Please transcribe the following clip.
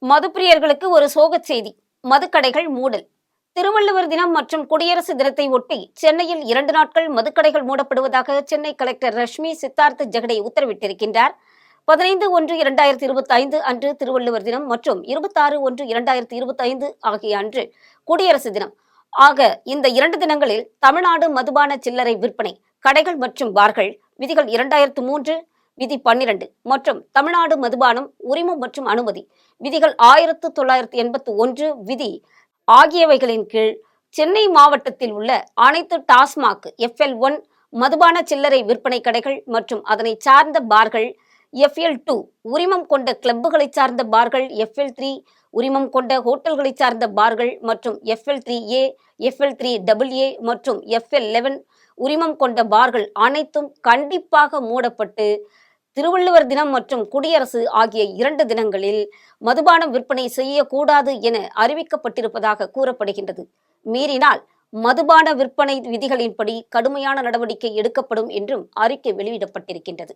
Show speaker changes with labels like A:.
A: மதுப்பிரியர்களுக்கு ஒரு சோகச் செய்தி. மதுக்கடைகள் மூடல். திருவள்ளுவர் தினம் மற்றும் குடியரசு தினத்தை ஒட்டி சென்னையில் 2 நாட்கள் மதுக்கடைகள் மூடப்படுவதாக சென்னை கலெக்டர் ரஷ்மி சித்தார்த் ஜெகடே உத்தரவிட்டிருக்கின்றார். 15/1/2025 அன்று திருவள்ளுவர் தினம் மற்றும் 26/1/2025 ஆகிய அன்று குடியரசு தினம் ஆக இந்த 2 தினங்களில் தமிழ்நாடு மதுபான சில்லறை விற்பனை கடைகள் மற்றும் பார்கள் விதிகள் 2003 விதி 12 மற்றும் தமிழ்நாடு மதுபானம் உரிமம் மற்றும் அனுமதி விதிகள் 1981 விதி ஆகியவைகளின் கீழ் சென்னை மாவட்டத்தில் உள்ள அனைத்து டாஸ்மாக் FL1 மதுபான சில்லறை விற்பனை கடைகள் மற்றும் அதனை சார்ந்த பார்கள், FL2 உரிமம் கொண்ட கிளப்புகளை சார்ந்த பார்கள், FL3 உரிமம் கொண்ட ஹோட்டல்களை சார்ந்த பார்கள் மற்றும் FL3A, FL3AA மற்றும் FL11 உரிமம் கொண்ட பார்கள் அனைத்தும் கண்டிப்பாக மூடப்பட்டு திருவள்ளுவர் தினம் மற்றும் குடியரசு ஆகிய 2 தினங்களில் மதுபானம் விற்பனை செய்யக்கூடாது என அறிவிக்கப்பட்டிருப்பதாக கூறப்படுகின்றது. மீறினால் மதுபான விற்பனை விதிகளின்படி கடுமையான நடவடிக்கை எடுக்கப்படும் என்றும் அறிக்கை வெளியிடப்பட்டிருக்கின்றது.